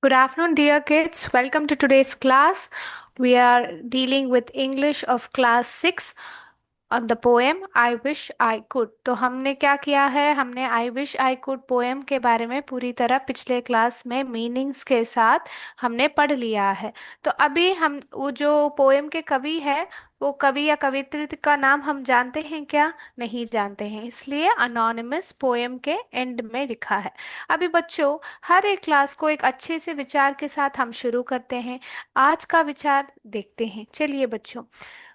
Good afternoon, dear kids. Welcome to today's class. We are dealing with English of class 6 on the poem I wish I could. तो हमने क्या किया है? हमने I wish I could poem के बारे में पूरी तरह पिछले क्लास में मीनिंग्स के साथ हमने पढ़ लिया है। तो अभी हम वो जो पोएम के कवि है, वो कवि या कवित्री का नाम हम जानते हैं क्या? नहीं जानते हैं, इसलिए अनोनिमस पोएम के एंड में लिखा है। अभी बच्चों, हर एक क्लास को एक अच्छे से विचार के साथ हम शुरू करते हैं। आज का विचार देखते हैं। चलिए बच्चों,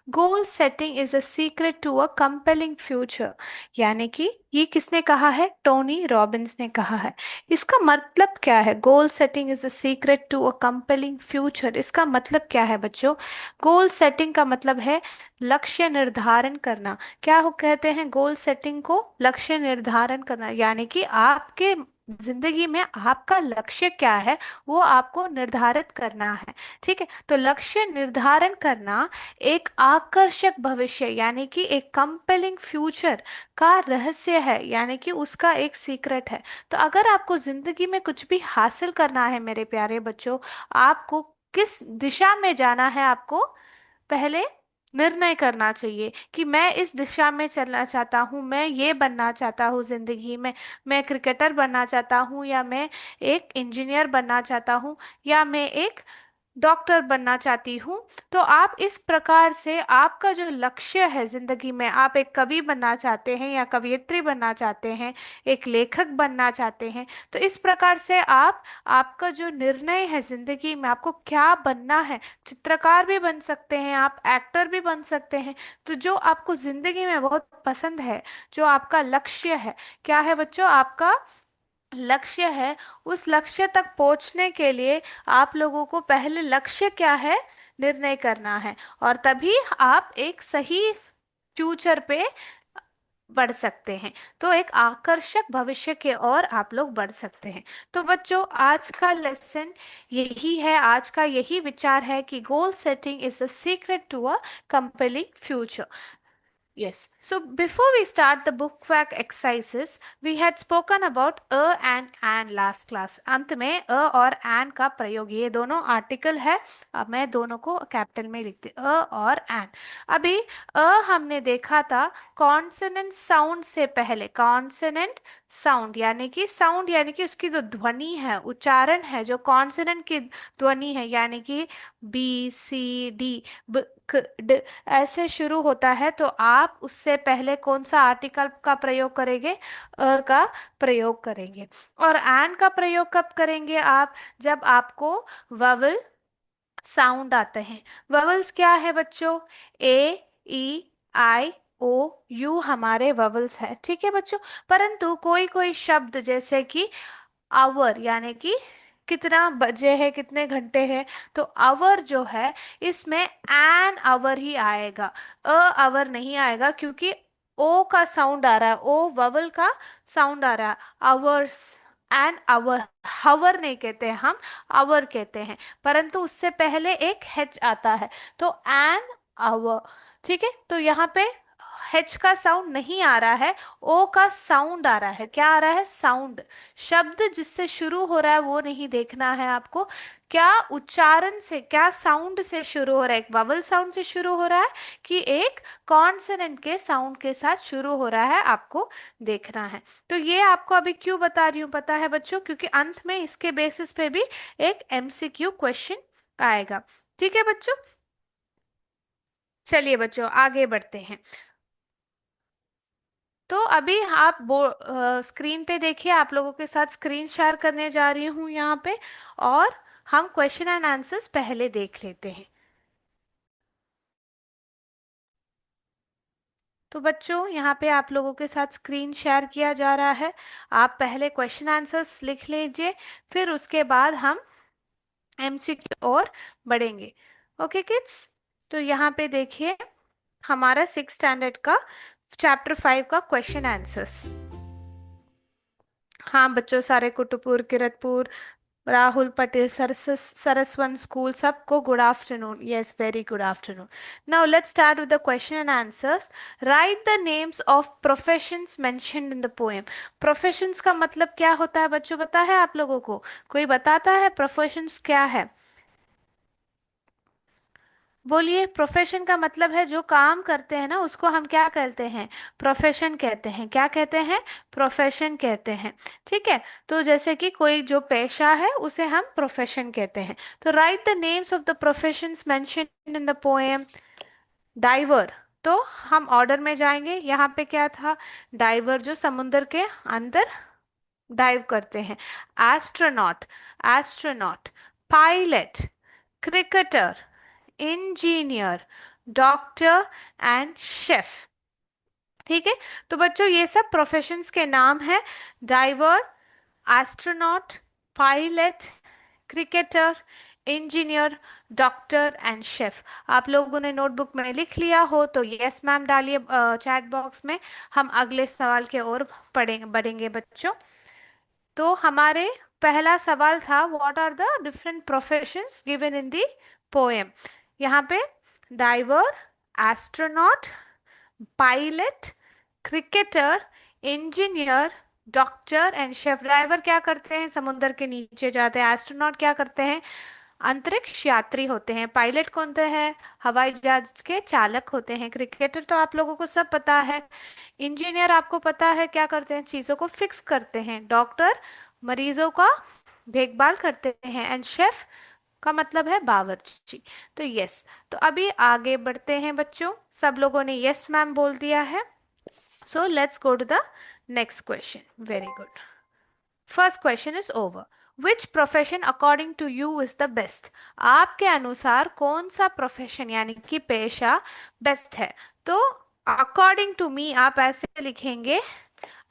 goal setting is a secret to a compelling future. यानी कि ये किसने कहा है? टोनी रॉबिन्स ने कहा है। इसका मतलब क्या है? Goal setting is a secret to a compelling future, इसका मतलब क्या है बच्चों? गोल सेटिंग का मतलब है लक्ष्य निर्धारण करना। क्या हो कहते हैं गोल सेटिंग को? लक्ष्य निर्धारण करना, यानी कि आपके जिंदगी में आपका लक्ष्य क्या है, वो आपको निर्धारित करना है। ठीक है, तो लक्ष्य निर्धारण करना एक आकर्षक भविष्य यानी कि एक कंपेलिंग फ्यूचर का रहस्य है, यानी कि उसका एक सीक्रेट है। तो अगर आपको जिंदगी में कुछ भी हासिल करना है मेरे प्यारे बच्चों, आपको किस दिशा में जाना है, आपको पहले निर्णय करना चाहिए कि मैं इस दिशा में चलना चाहता हूँ, मैं ये बनना चाहता हूँ जिंदगी में। मैं क्रिकेटर बनना चाहता हूँ, या मैं एक इंजीनियर बनना चाहता हूँ, या मैं एक डॉक्टर बनना चाहती हूँ। तो आप इस प्रकार से आपका जो लक्ष्य है जिंदगी में, आप एक कवि बनना चाहते हैं या कवयित्री बनना चाहते हैं, एक लेखक बनना चाहते हैं, तो इस प्रकार से आप आपका जो निर्णय है जिंदगी में आपको क्या बनना है, चित्रकार भी बन सकते हैं, आप एक्टर भी बन सकते हैं। तो जो आपको जिंदगी में बहुत पसंद है, जो आपका लक्ष्य है, क्या है बच्चों? आपका लक्ष्य है। उस लक्ष्य तक पहुंचने के लिए आप लोगों को पहले लक्ष्य क्या है, निर्णय करना है, और तभी आप एक सही फ्यूचर पे बढ़ सकते हैं। तो एक आकर्षक भविष्य की ओर आप लोग बढ़ सकते हैं। तो बच्चों, आज का लेसन यही है, आज का यही विचार है कि goal setting is the secret to a compelling future. Yes. So before we start the book work exercises, we had spoken about a and last class. अंत में अ और एन का प्रयोग, ये दोनों आर्टिकल है। अब मैं दोनों को कैपिटल में लिखती अ और एन। अभी अ हमने देखा था कॉन्सोनेंट साउंड से पहले। कॉन्सोनेंट साउंड यानी कि उसकी जो ध्वनि है, उच्चारण है, जो कॉन्सोनेंट की ध्वनि है, यानी कि बी सी डी, ब क ड ऐसे शुरू होता है, तो आप उससे पहले कौन सा आर्टिकल का प्रयोग करेंगे? अ का प्रयोग करेंगे। और एन का प्रयोग कब करेंगे आप? जब आपको ववल साउंड आते हैं। ववल्स क्या है बच्चों? ए, ई, आई, ओ, यू हमारे ववल्स है। ठीक है बच्चों। परंतु कोई कोई शब्द जैसे कि आवर, यानी कि कितना बजे है, कितने घंटे हैं, तो आवर जो है, इसमें एन आवर ही आएगा, अ आवर नहीं आएगा, क्योंकि ओ का साउंड आ रहा है, ओ ववल का साउंड आ रहा है। आवर्स एन आवर, हवर नहीं कहते हैं हम, आवर कहते हैं। परंतु उससे पहले एक हेच आता है, तो एन आवर। ठीक है, तो यहाँ पे हेच का साउंड नहीं आ रहा है, ओ का साउंड आ रहा है। क्या आ रहा है? साउंड। शब्द जिससे शुरू हो रहा है वो नहीं देखना है आपको, क्या उच्चारण से, क्या साउंड से शुरू हो रहा है, एक ववल साउंड से शुरू हो रहा है कि एक कॉन्सोनेंट के साउंड के साथ शुरू हो रहा है, आपको देखना है। तो ये आपको अभी क्यों बता रही हूँ पता है बच्चों? क्योंकि अंत में इसके बेसिस पे भी एक एमसीक्यू क्वेश्चन आएगा। ठीक है बच्चों, चलिए बच्चों आगे बढ़ते हैं। तो अभी आप स्क्रीन पे देखिए, आप लोगों के साथ स्क्रीन शेयर करने जा रही हूँ यहाँ पे, और हम क्वेश्चन एंड आंसर्स पहले देख लेते हैं। तो बच्चों, यहाँ पे आप लोगों के साथ स्क्रीन शेयर किया जा रहा है। आप पहले क्वेश्चन आंसर्स लिख लीजिए, फिर उसके बाद हम एमसीक्यू और बढ़ेंगे। ओके किड्स, तो यहाँ पे देखिए हमारा 6 स्टैंडर्ड का चैप्टर 5 का क्वेश्चन आंसर्स। हाँ बच्चों, सारे कुटुपुर, किरतपुर, राहुल पटेल, सरसवन स्कूल, सबको good afternoon. Yes, very good afternoon. Now let's start with the question and answers. Right the names of professions mentioned in the poem. Professions का मतलब क्या होता है बच्चों, पता है आप लोगों को? कोई बताता है प्रोफेशंस क्या है? बोलिए. प्रोफेशन का मतलब है जो काम करते हैं ना, उसको हम क्या कहते हैं? प्रोफेशन कहते हैं. क्या कहते हैं? प्रोफेशन कहते हैं. ठीक है. तो जैसे कि कोई जो पेशा है उसे हम प्रोफेशन कहते हैं. तो write the names of the professions mentioned in the poem. Diver. तो हम ऑर्डर में जाएंगे. यहाँ पे क्या था? डाइवर जो समुद्र के अंदर डाइव करते हैं. Astronaut. Astronaut. Pilot. Cricketer. Engineer. Doctor and chef. ठीक है. तो बच्चों ये सब प्रोफेशंस के नाम हैं. Diver, astronaut, pilot, cricketer, engineer, doctor and chef. आप लोगों ने नोटबुक में लिख लिया हो तो यस मैम डालिए चैट बॉक्स में. हम अगले सवाल के ओर पढ़ेंगे बढ़ेंगे बच्चों. तो हमारे पहला सवाल था, what are the different professions given in the poem. यहाँ पे diver, astronaut, pilot, cricketer, engineer, doctor and chef. Driver क्या करते हैं? समुद्र के नीचे जाते हैं. एस्ट्रोनॉट क्या करते हैं? अंतरिक्ष यात्री होते हैं. पायलट कौन होते हैं? हवाई जहाज के चालक होते हैं. क्रिकेटर तो आप लोगों को सब पता है. इंजीनियर आपको पता है क्या करते हैं? चीजों को फिक्स करते हैं. डॉक्टर मरीजों का देखभाल करते हैं. एंड शेफ का मतलब है बावर्ची. तो यस. तो अभी आगे बढ़ते हैं बच्चों. सब लोगों ने यस मैम बोल दिया है. So let's go to the next question. Very good. First question is over. Which profession according to you is the best. आपके अनुसार कौन सा प्रोफेशन यानी कि पेशा बेस्ट है? तो अकॉर्डिंग टू मी आप ऐसे लिखेंगे,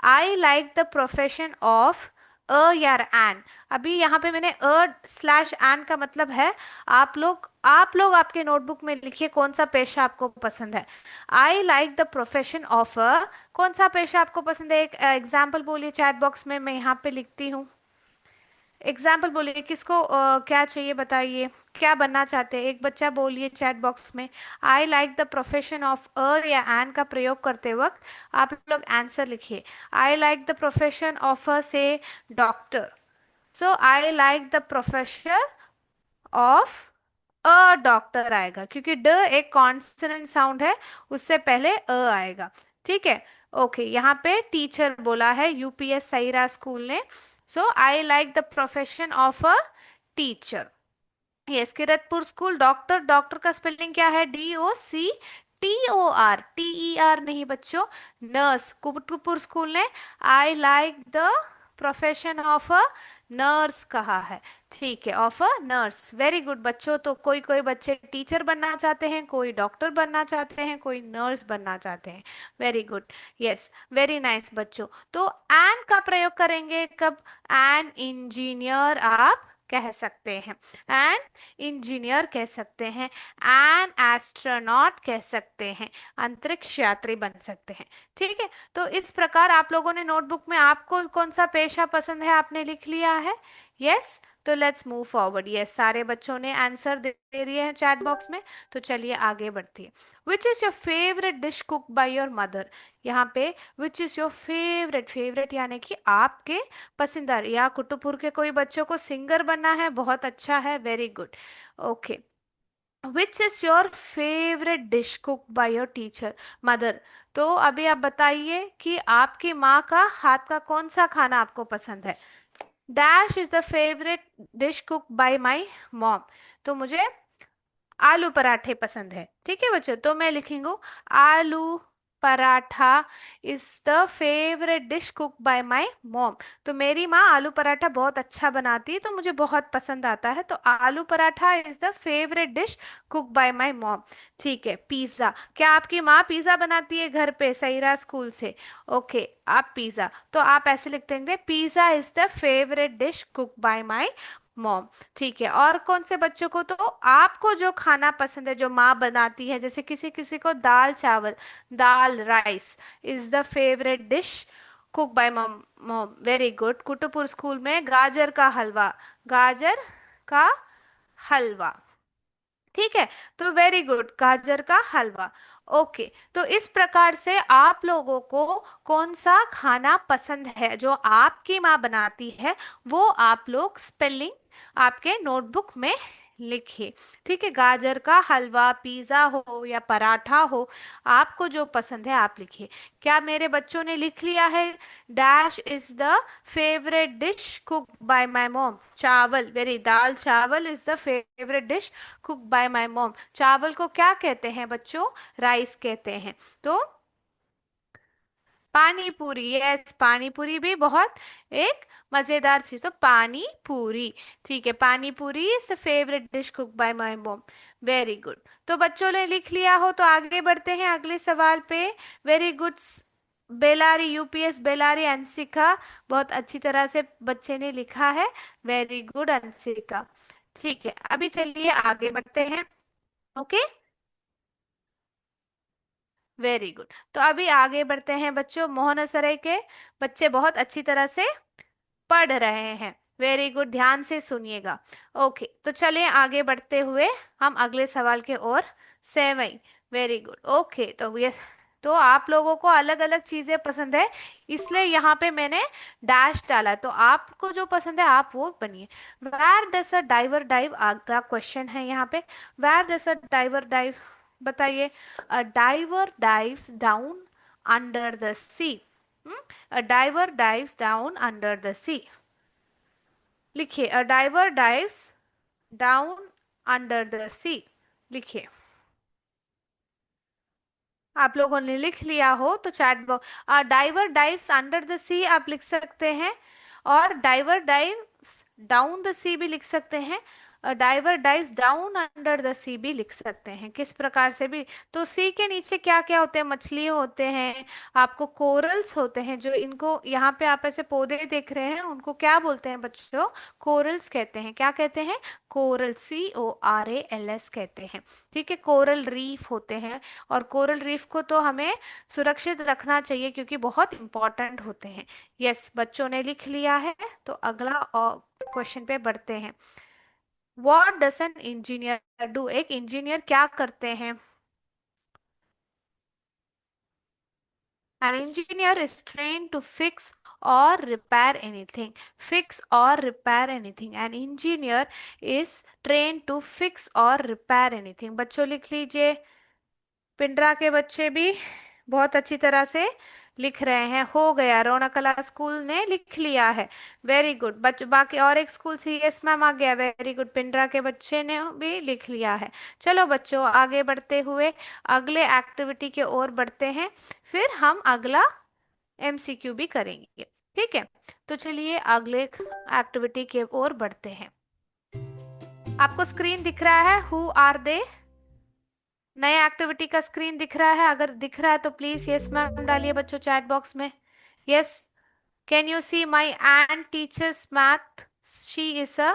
आई लाइक द प्रोफेशन ऑफ अ यार एन. अभी यहाँ पे मैंने अ स्लैश एन का मतलब है. आप लोग आपके नोटबुक में लिखिए कौन सा पेशा आपको पसंद है. आई लाइक द प्रोफेशन ऑफ अ. कौन सा पेशा आपको पसंद है? एक एग्जाम्पल बोलिए चैट बॉक्स में. मैं यहाँ पे लिखती हूँ. एग्जाम्पल बोलिए. किसको क्या चाहिए बताइए. क्या बनना चाहते हैं? एक बच्चा बोलिए चैट बॉक्स में. आई लाइक द प्रोफेशन ऑफ अ या एन का प्रयोग करते वक्त आप लोग आंसर लिखिए. I like the profession of a say doctor. So I like the profession of a doctor आएगा क्योंकि ड एक कॉन्सोनेंट साउंड है. उससे पहले अ आएगा. ठीक है. ओके. यहाँ पे टीचर बोला है यूपीएस सईरा स्कूल ने. So I like the profession of a teacher. Yes. Kiratpur school. Doctor. Doctor का स्पेलिंग क्या है? DOCTOR. TER नहीं बच्चों. नर्स. कुतुबपुर स्कूल ने आई like the profession of a nurse कहा है. ठीक है. Of a nurse. Very good बच्चों. तो कोई कोई बच्चे टीचर बनना चाहते हैं, कोई डॉक्टर बनना चाहते हैं, कोई नर्स बनना चाहते हैं. Very good. Yes. Very nice बच्चों. तो एन का प्रयोग करेंगे कब? एन इंजीनियर आप कह सकते हैं. एन इंजीनियर कह सकते हैं. एन एस्ट्रोनॉट कह सकते हैं. अंतरिक्ष यात्री बन सकते हैं. ठीक है. तो इस प्रकार आप लोगों ने नोटबुक में आपको कौन सा पेशा पसंद है आपने लिख लिया है. यस. तो लेट्स मूव फॉरवर्ड. यस. सारे बच्चों ने आंसर दे दिए हैं चैट बॉक्स में. तो चलिए आगे बढ़ती है. Which is your favourite dish cook by your mother. यहाँ पे which is your favourite. Favourite यानी कि आपके पसंदीदा. या कुटुपुर के कोई बच्चों को सिंगर बनना है, बहुत अच्छा है. Very good. Okay. Which is your favourite dish cook by your teacher mother. तो अभी आप बताइए कि आपकी माँ का हाथ का कौन सा खाना आपको पसंद है. Dash is the favourite dish cook bye my mom. तो मुझे आलू पराठे पसंद है. ठीक है बच्चों. तो मैं लिखूंगा aloo paratha is the favourite dish cook by my mom. तो मेरी माँ आलू पराठा बहुत अच्छा बनाती है तो मुझे बहुत पसंद आता है. तो aloo paratha is the favourite dish cook by my mom. ठीक है. पिज्जा. क्या आपकी माँ पिज्जा बनाती है घर पे सईरा स्कूल से? ओके. आप पिज्जा. तो आप ऐसे लिखते हैं pizza is the favourite dish cook by my mom. ठीक है. और कौन से बच्चों को? तो आपको जो खाना पसंद है जो माँ बनाती है, जैसे किसी किसी को दाल चावल, dal rice is the favourite dish cook by mum mom, very good. Kutupur school में गाजर का हलवा, गाजर का हलवा। ठीक है, तो वेरी गुड, गाजर का हलवा। ओके, तो इस प्रकार से आप लोगों को कौन सा खाना पसंद है जो आपकी माँ बनाती है, वो आप लोग स्पेलिंग आपके नोटबुक में लिखिए। ठीक है, गाजर का हलवा, पिज्ज़ा हो या पराठा हो, आपको जो पसंद है आप लिखिए। क्या मेरे बच्चों ने लिख लिया है? Dash is the favourite dish cook by my mom, chawal, very, dal chawal is the favourite dish cook by my mom. चावल को क्या कहते हैं बच्चों? राइस कहते हैं। तो पानी पूरी, यस, पानी पूरी भी बहुत एक मजेदार चीज, तो पानी पूरी। ठीक है, pani puri is the favourite dish cook by my mom. Very good. तो बच्चों ने लिख लिया हो तो आगे बढ़ते हैं अगले सवाल पे। Very good. Bellary, UPS Bellary, Anshika, बहुत अच्छी तरह से बच्चे ने लिखा है। Very good Anshika. ठीक है, अभी चलिए आगे बढ़ते हैं। Okay, very good. तो अभी आगे बढ़ते हैं बच्चों, मोहनसराय के बच्चे बहुत अच्छी तरह से पढ़ रहे हैं। वेरी गुड, ध्यान से सुनिएगा। ओके, तो चलिए आगे बढ़ते हुए हम अगले सवाल के ओर। सेवई, वेरी गुड। ओके, तो ये, तो आप लोगों को अलग अलग चीजें पसंद है, इसलिए यहाँ पे मैंने डैश डाला, तो आपको जो पसंद है आप वो बनिए। Where does a diver dive, अगला क्वेश्चन है यहाँ पे। Where does a diver dive, बताइए। A diver dives down under the sea. A diver dives down under the sea, लिखिए। A diver dives down under the sea, लिखिए। आप लोगों ने लिख लिया हो तो chat box, diver dives under the sea आप लिख सकते हैं, और diver dives down the sea भी लिख सकते हैं, diver dives down under the sea भी लिख सकते हैं, किस प्रकार से भी। तो सी के नीचे क्या क्या होते हैं? मछली होते हैं, आपको कोरल्स होते हैं, जो इनको यहाँ पे आप ऐसे पौधे देख रहे हैं उनको क्या बोलते हैं बच्चों? कोरल्स कहते हैं। क्या कहते हैं? कोरल, CORALS कहते हैं। ठीक है, कोरल रीफ होते हैं, और कोरल रीफ को तो हमें सुरक्षित रखना चाहिए क्योंकि बहुत इंपॉर्टेंट होते हैं। यस, बच्चों ने लिख लिया है, तो अगला क्वेश्चन पे बढ़ते हैं। What does an engineer do, एक इंजीनियर क्या करते हैं? An engineer is train to fix और रिपेयर एनीथिंग, फिक्स और repair anything, an engineer is train to fix और रिपेयर एनीथिंग। बच्चों लिख लीजिए। पिंडरा के बच्चे भी बहुत अच्छी तरह से लिख रहे हैं। हो गया, रौनकला स्कूल ने लिख लिया है। Very good. बाकी और एक स्कूल CS मैम आ गया, वेरी गुड। पिंडरा के बच्चे ने भी लिख लिया है। चलो बच्चों, आगे बढ़ते हुए अगले एक्टिविटी के ओर बढ़ते हैं, फिर हम अगला MCQ भी करेंगे। ठीक है, तो चलिए अगले एक्टिविटी के ओर बढ़ते हैं। आपको स्क्रीन दिख रहा है? Who are they? नए एक्टिविटी का स्क्रीन दिख रहा है? अगर दिख रहा है तो प्लीज यस मैम डालिए बच्चों चैट बॉक्स में। Yes, can you see my aunt teachers math, she is a,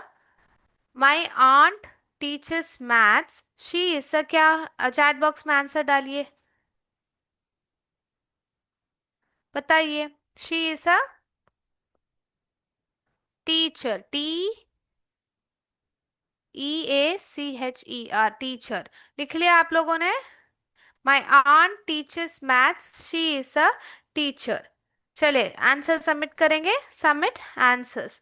my aunt teachers maths, she is a, क्या? चैट बॉक्स में आंसर डालिए, बताइए। She is a teacher, TEACHER, teacher. लिख लिया आप लोगों ने? My aunt teachers maths, she is a teacher. चलिए आंसर सबमिट करेंगे, सबमिट आंसर्स।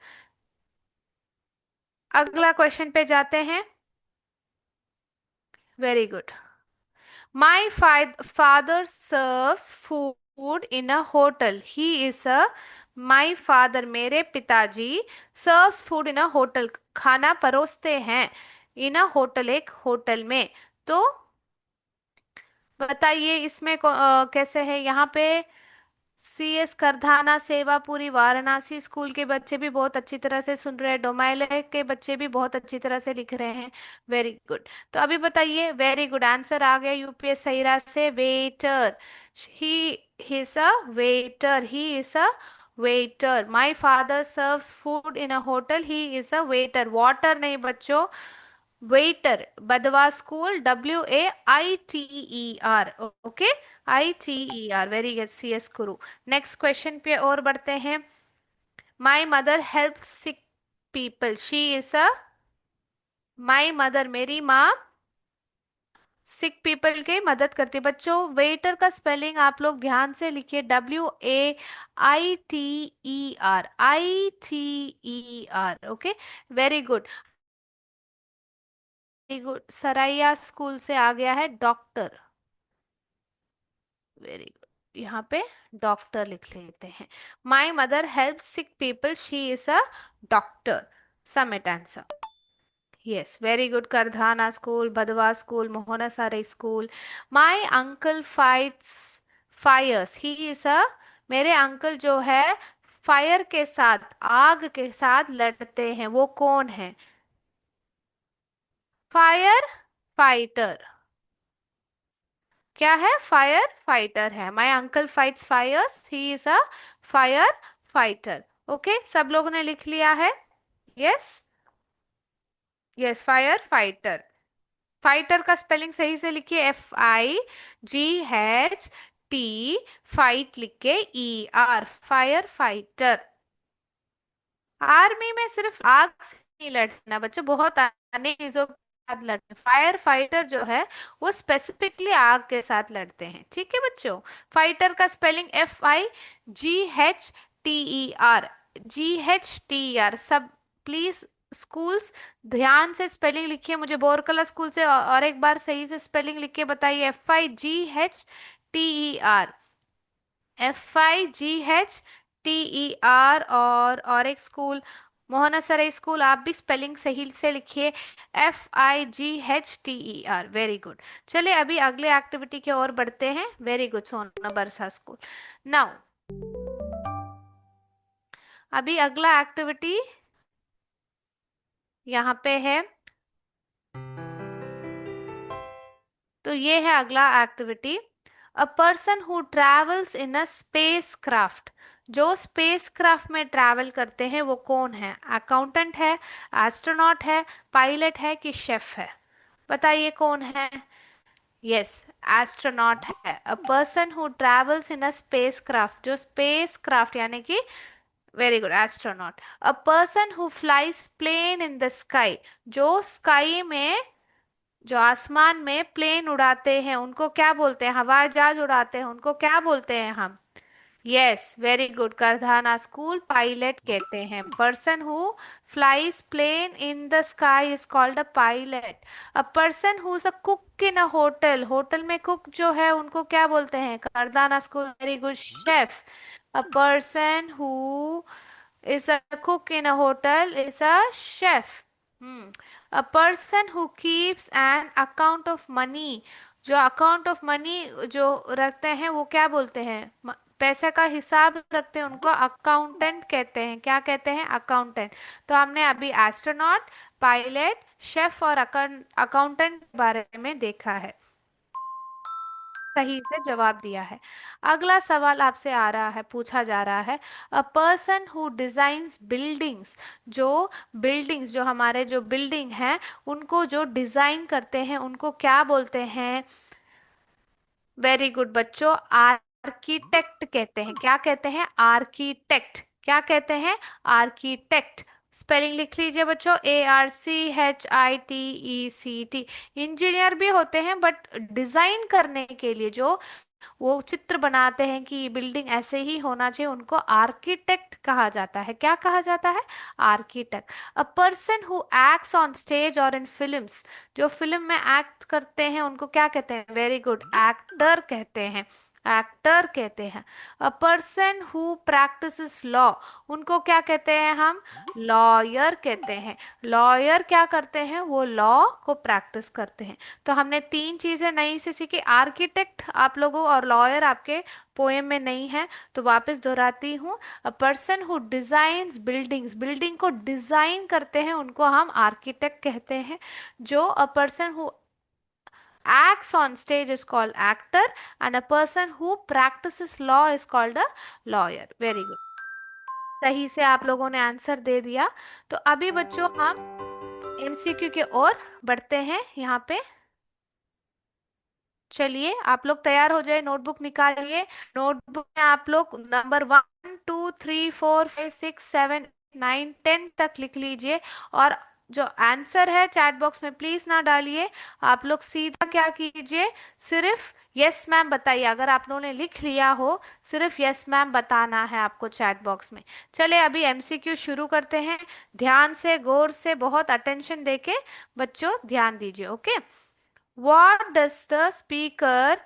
अगला क्वेश्चन पे जाते हैं। Very good. My father serves food in a hotel, he is a, my father, मेरे पिताजी, serves food in a hotel, खाना परोसते हैं, इन अ होटल, एक होटल में। तो बताइए इसमें कैसे है यहाँ पे? CS करधाना, सेवापुरी, वाराणसी स्कूल के बच्चे भी बहुत अच्छी तरह से सुन रहे हैं, डोमाइले के बच्चे भी बहुत अच्छी तरह से लिख रहे हैं। Very good. तो अभी बताइए। वेरी गुड, आंसर आ गया UPS सहीरा से। Waiter, he is a waiter, he is a waiter. My father serves food in a hotel, he is a waiter. Water नहीं बच्चों, waiter, Badwa school, WAITER, okay, ITER, very good, CS Guru. Next question पे और बढ़ते हैं। My mother help sick people, she is a, my mother, मेरी माँ सिक people की मदद करती है। बच्चों वेटर का स्पेलिंग आप लोग ध्यान से लिखिए, WAITER, ITER, okay, very good, very good. Saraiya school से आ गया है डॉक्टर, वेरी गुड, यहाँ पे डॉक्टर लिख लेते हैं। My mother help sick people, she is a doctor, submit answer. Yes, very good. Kardhana school, Badwa school, Mohanasarai school. My uncle fights fires, he is a, मेरे uncle जो है फायर के साथ, आग के साथ लड़ते हैं, वो कौन है? फायर फाइटर, क्या है? फायर फाइटर है। My uncle fights fires, he is a firefighter. Okay, सब लोगों ने लिख लिया है? Yes, yes, firefighter. Fighter का स्पेलिंग सही से लिखिए, FIGHT, फाइट लिख के ER, फायर फाइटर। आर्मी में सिर्फ आग से नहीं लड़ना बच्चों, बहुत अनेक चीजों के साथ लड़ते हैं। फायर फाइटर जो है वो स्पेसिफिकली आग के साथ लड़ते हैं, ठीक है बच्चों। फाइटर का स्पेलिंग FIGHTER, GHTER। सब प्लीज स्कूल्स ध्यान से स्पेलिंग लिखिए, मुझे बोरकला स्कूल से और एक बार सही से स्पेलिंग लिख के बताइए, FIGHTER, FIGHTER। और एक स्कूल मोहना सराय स्कूल, आप भी स्पेलिंग सही से लिखिए, FIGHTER, वेरी गुड। चलिए अभी अगले एक्टिविटी की ओर बढ़ते हैं। वेरी गुड सोना बरसा स्कूल। नाउ अभी अगला एक्टिविटी यहाँ पे है, तो ये है अगला activity. A person who travels in a spacecraft, जो स्पेस क्राफ्ट में ट्रैवल करते हैं वो कौन है? अकाउंटेंट है, एस्ट्रोनॉट है, पायलट है कि शेफ है? बताइए कौन है? यस, एस्ट्रोनॉट है। A person who travels in a spacecraft, जो स्पेस क्राफ्ट यानी कि, very good, astronaut. A person who flies plane in the sky, जो स्काई में, जो आसमान में प्लेन उड़ाते हैं उनको क्या बोलते हैं? हवाई जहाज उड़ाते हैं उनको क्या बोलते हैं हम? Yes, very good, Kardhana school, pilot कहते हैं। Person who flies plane in the sky is called a pilot. A person who is a cook in a hotel, hotel में कुक जो है उनको क्या बोलते हैं? Kardhana school, very good, chef. A person who is a cook in a hotel is a chef. A person who keeps an account of money, जो account of money जो रखते हैं वो क्या बोलते हैं? पैसे का हिसाब रखते हैं उनको अकाउंटेंट कहते हैं। क्या कहते हैं? अकाउंटेंट। तो हमने अभी एस्ट्रोनॉट, पायलट, शेफ और अकाउंटेंट के बारे में देखा है, सही से जवाब दिया है। अगला सवाल आपसे आ रहा है, पूछा जा रहा है। A person who designs buildings, जो बिल्डिंग्स, जो हमारे जो बिल्डिंग हैं उनको जो डिजाइन करते हैं उनको क्या बोलते हैं? वेरी गुड बच्चों, आर्किटेक्ट कहते हैं। क्या कहते हैं? आर्किटेक्ट। क्या कहते हैं? आर्किटेक्ट। स्पेलिंग लिख लीजिए बच्चों, ARCHITECT। इंजीनियर भी होते हैं बट डिजाइन करने के लिए जो वो चित्र बनाते हैं कि ये बिल्डिंग ऐसे ही होना चाहिए, उनको आर्किटेक्ट कहा जाता है। क्या कहा जाता है? Architect. A person who acts on stage और इन फिल्म्स, जो फिल्म में एक्ट करते हैं उनको क्या कहते हैं? वेरी गुड, एक्टर कहते हैं, एक्टर कहते हैं। अ पर्सन हु प्रैक्टिसेस लॉ, उनको क्या कहते हैं हम? लॉयर कहते हैं। लॉयर क्या करते हैं? वो लॉ को प्रैक्टिस करते हैं। तो हमने तीन चीजें नई से सीखी। आर्किटेक्ट आप लोगों और लॉयर आपके पोएम में नहीं है, तो वापस दोहराती हूँ। अ person who designs buildings, building को डिजाइन करते हैं उनको हम आर्किटेक्ट कहते हैं। जो अ person who acts on stage is called actor, and a person who practices law is called a lawyer. Very good, सही से आप लोगों ने आंसर दे दिया। तो अभी बच्चों हम एमसीक्यू के ओर बढ़ते हैं यहाँ पे। चलिए आप लोग तैयार हो जाए, नोटबुक निकालिए। नोटबुक में आप लोग नंबर 1 2 3 4 5 6 7 9 10 तक लिख लीजिए। और जो आंसर है चैट बॉक्स में प्लीज ना डालिए। आप लोग सीधा क्या कीजिए, सिर्फ यस मैम बताइए। अगर आप लोगों ने लिख लिया हो, सिर्फ यस मैम बताना है आपको चैट बॉक्स में। चलिए अभी एमसीक्यू शुरू करते हैं। ध्यान से, गौर से, बहुत अटेंशन देके बच्चों ध्यान दीजिए। Okay. What does the speaker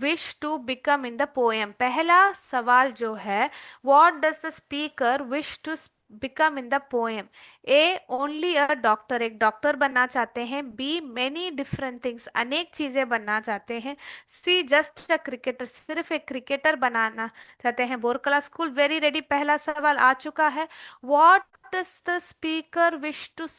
wish to become in the poem? पहला सवाल जो है, What does the speaker wish to become in the poem? A. Only a doctor, एक डॉक्टर बनना चाहते हैं। B. Many different things, अनेक चीजें बनना चाहते हैं। C. Just a cricketer, सिर्फ एक क्रिकेटर बनाना चाहते हैं। बोरकला स्कूल वेरी रेडी, पहला सवाल आ चुका है। What does the speaker wish to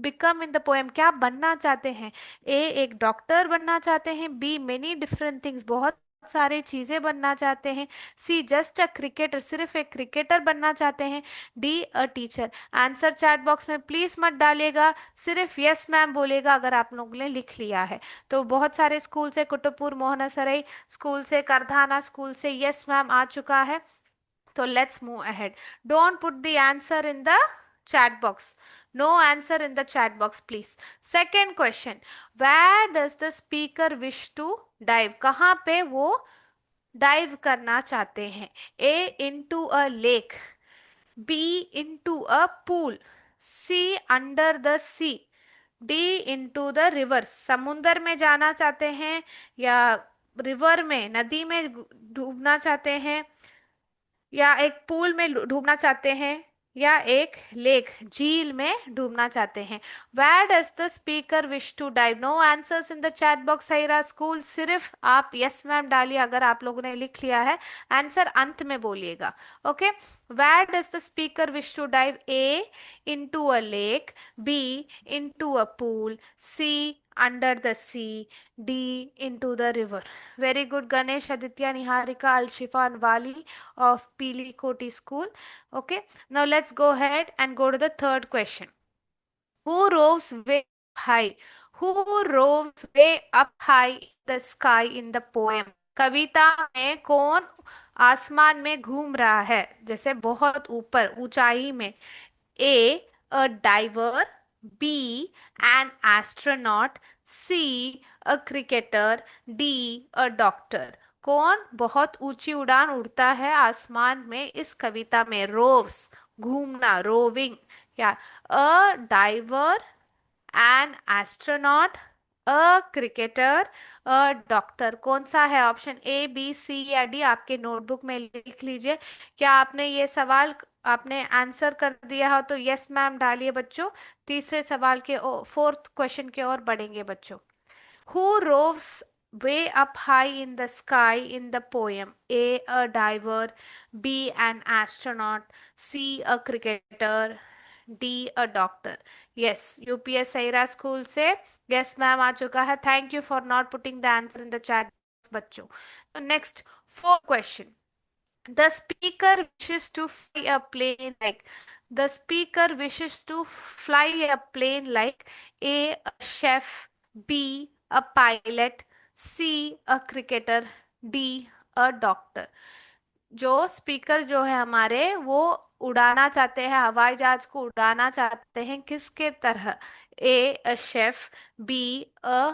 become in the poem? क्या बनना चाहते हैं? ए एक डॉक्टर बनना चाहते हैं। बी मेनी डिफरेंट थिंग्स, बहुत सारे चीजें बनना चाहते हैं। सी जस्ट अ क्रिकेटर, सिर्फ एक क्रिकेटर बनना चाहते हैं। D a teacher. Answer chat box में प्लीज मत डालिएगा, सिर्फ यस मैम बोलेगा अगर आप लोगों ने लिख लिया है तो। बहुत सारे स्कूल से, कुतुबपुर मोहनसराय स्कूल से, करधाना स्कूल से यस मैम आ चुका है। So let's move ahead. Don't put the answer in the chat box. No answer in the chat box, please. Second question. Where does the speaker wish to dive? कहाँ पे वो dive करना चाहते हैं? A. Into a lake. B. Into a pool. C. Under the sea. D. Into the river. समुंदर में जाना चाहते हैं या रिवर में, नदी में डूबना चाहते हैं, या एक पूल में डूबना चाहते हैं, या एक लेक, झील में डूबना चाहते हैं। Where does the speaker wish to dive? No answers in the chat box Sahira school, सिर्फ आप यस मैम डालिए अगर आप लोगों ने लिख लिया है। आंसर अंत में बोलिएगा। Okay. Where does the speaker wish to dive? A into a lake, B into a pool, C under the sea, D into the river. Very good Ganesh, Aditya, Niharika, Alshifa and Wali of Pili Koti School. Okay, now let's go ahead and go to the third question. Who roves way up high? Who roves way up high in the sky in the poem? कविता में कौन आसमान में घूम रहा है, जैसे बहुत ऊपर ऊंचाई में? A. A diver. B. An astronaut. C. A cricketer. D. A doctor. कौन बहुत ऊंची उड़ान उड़ता है आसमान में इस कविता में? रोव्स, घूमना, रोविंग। या a diver, an astronaut, a cricketer, a doctor. कौन सा है? ऑप्शन ए, बी, सी या डी आपके नोटबुक में लिख लीजिए। क्या आपने ये सवाल आपने आंसर कर दिया हो तो यस मैम डालिए बच्चों। तीसरे सवाल के फोर्थ क्वेश्चन की ओर बढ़ेंगे बच्चों। Who roves way up high in the sky in the poem? A. A diver. B. An astronaut. C. A cricketer. D. A doctor. Yes, UPS Saira School से yes ma'am आ चुका है। Thank you for not putting the answer in the chat box बच्चों। So next, fourth question. The speaker wishes to fly a plane like. The speaker wishes to fly a plane like A. A chef. B. A pilot. C. A cricketer. D. A doctor. जो speaker जो है हमारे, वो उड़ाना चाहते हैं, हवाई जहाज को उड़ाना चाहते हैं किसके तरह? A a chef, B a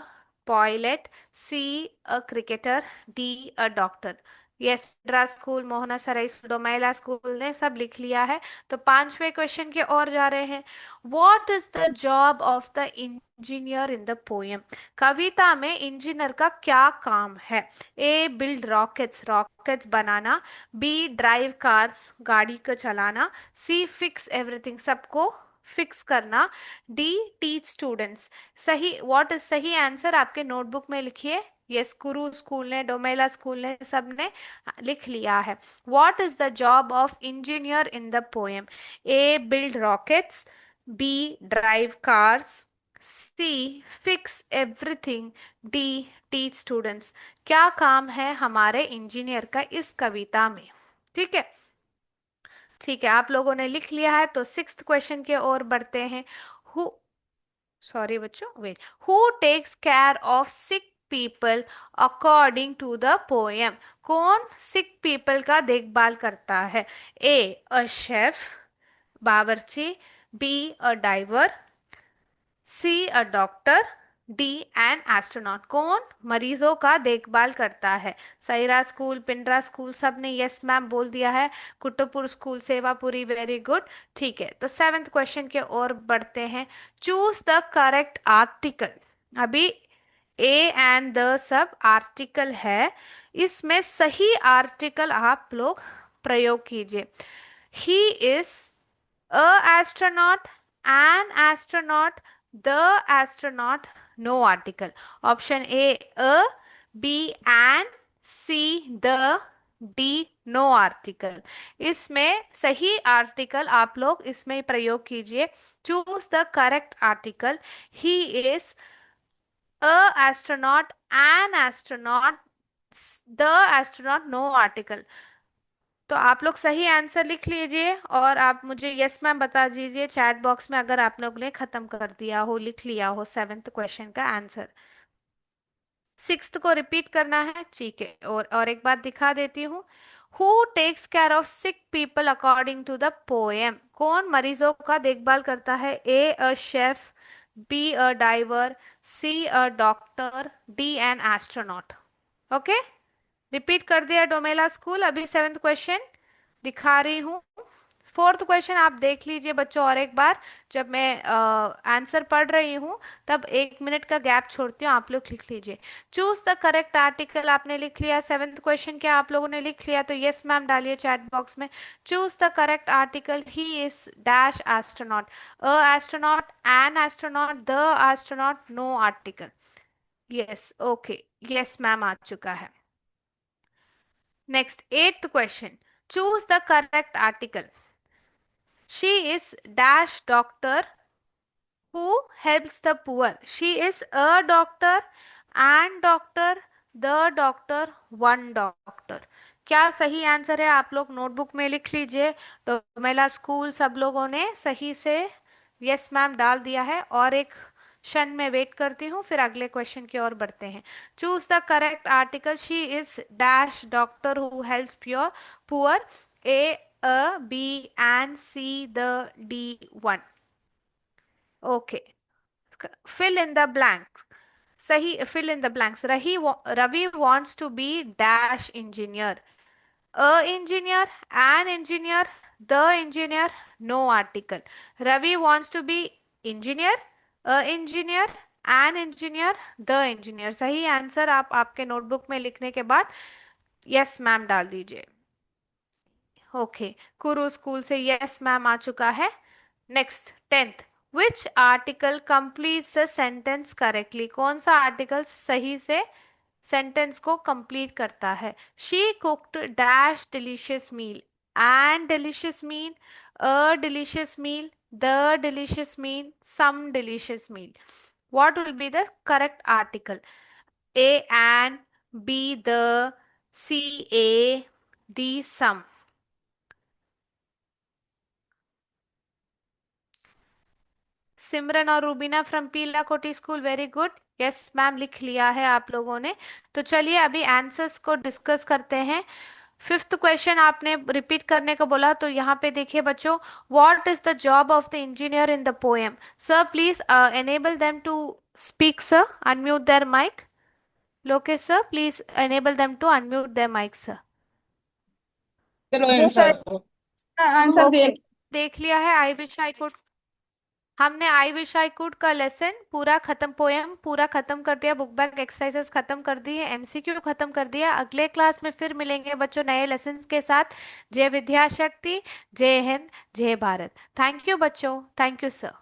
pilot, C a cricketer, D a doctor. Yes, Madras school, Mohana Sarai school, Domela school ने सब लिख लिया है। तो पांचवें क्वेश्चन की ओर जा रहे हैं। What is the job of the engineer in the poem? कविता में इंजीनियर का क्या काम है? ए बिल्ड रॉकेट्स, रॉकेट्स बनाना। बी ड्राइव कार्स, गाड़ी को चलाना। सी फिक्स एवरीथिंग, सबको फिक्स करना। D teach students. सही, व्हाट इज सही आंसर आपके नोटबुक में लिखिए। यस, कुरु स्कूल ने, डोमेला स्कूल ने, सबने लिख लिया है। What is the job of engineer in the poem? A build rockets, B drive cars, C fix everything, D teach students. क्या काम है हमारे इंजीनियर का इस कविता में? ठीक है, ठीक है, आप लोगों ने लिख लिया है तो सिक्स्थ क्वेश्चन की ओर बढ़ते हैं। हु सॉरी बच्चों, wait. Who takes care of sick people according to the poem? कौन सिक पीपल का देखभाल करता है? ए अ शेफ, बावर्ची, B a diver, C a doctor, D an astronaut. कौन मरीजों का देखभाल करता है? सैरा स्कूल, पिंडरा स्कूल, सब ने यस मैम बोल दिया है। Kuttupur school, Sevapuri, very good. ठीक है, तो सेवेंथ क्वेश्चन के ओर बढ़ते हैं। Choose the correct article. अभी ए एंड द सब आर्टिकल है, इसमें सही आर्टिकल आप लोग प्रयोग कीजिए। He is a astronaut, an astronaut, the astronaut, no article. Option A, B, and C, the, D, no article. इसमें सही आर्टिकल आप लोग इसमें प्रयोग कीजिए। Choose the correct article. He is a astronaut, an astronaut, the astronaut, no article। तो आप लोग सही आंसर लिख लीजिए और आप मुझे यस मैम बता दीजिए चैट बॉक्स में अगर आप लोग ने खत्म कर दिया हो, लिख लिया हो सेवेंथ क्वेश्चन का आंसर। सिक्स्थ को रिपीट करना है, ठीक है। और एक बात दिखा देती हूँ। Who takes care of sick people according to the poem? कौन मरीजों का देखभाल करता है? A a chef, B a diver, C a doctor, D an astronaut. Okay, repeat कर दिया डोमेला स्कूल। अभी सेवेंथ क्वेश्चन दिखा रही हूँ। फोर्थ क्वेश्चन आप देख लीजिए बच्चों और एक बार। जब मैं आंसर पढ़ रही हूँ तब 1 मिनट का गैप छोड़ती हूँ, आप लोग लिख लीजिए। चूज द करेक्ट आर्टिकल आपने लिख लिया। सेवेंथ क्वेश्चन क्या आप लोगों ने लिख लिया? तो यस मैम डालिए चैट बॉक्स में। Choose the correct article. He is dash astronaut, a astronaut, an astronaut, the astronaut, no article. Yes, okay, yes ma'am आ चुका है। Next, eighth question. Choose the correct article. She is dash doctor who helps the poor. She is a doctor, and doctor, the doctor, one doctor। क्या सही answer है? आप लोग notebook में लिख लीजिए। डोमेला स्कूल सब लोगों ने सही से यस मैम डाल दिया है। और एक क्षण में वेट करती हूँ, फिर अगले क्वेश्चन की ओर बढ़ते हैं। Choose the correct article. She is dash doctor who helps pure poor. A A, B, and C, the D one। Okay, fill in the blanks। सही, fill in the blanks। Ravi wants to be dash engineer। A engineer, an engineer, the engineer, no article। Ravi wants to be engineer, a engineer, an engineer, the engineer। सही answer आप आपके notebook में लिखने के बाद yes ma'am डाल दीजिए। Okay, कुरु स्कूल से यस मैम आ चुका है। Next, tenth. Which article completes a sentence correctly? कौन सा आर्टिकल सही से सेंटेंस को कंप्लीट करता है? She cooked dash delicious meal, and delicious meal, a delicious meal, the delicious meal, some delicious meal. What will be the correct article? A and, B the, C a, D some। सिमरन और Rubina from पीला कोटी school, very good. Yes ma'am लिख लिया है आप लोगों ने। तो चलिए अभी आंसर्स को डिस्कस करते हैं। फिफ्थ क्वेश्चन आपने रिपीट करने को बोला, तो यहाँ पे देखिए बच्चों। What is the job of the engineer in the poem? Sir please enable them to speak sir, unmute their mic. Lokesh sir please enable them to unmute their mic sir. चलो यस सर, आंसर। आंसर दे। Okay, देख लिया है। I wish I could, हमने I wish I could का lesson पूरा खत्म, poem पूरा खत्म कर दिया, बुक बैक एक्सरसाइजेस खत्म कर दी है, एमसीक्यू खत्म कर दिया। अगले क्लास में फिर मिलेंगे बच्चों नए लेसन्स के साथ। जय विद्या शक्ति, जय हिंद, जय भारत। थैंक यू बच्चों, थैंक यू सर।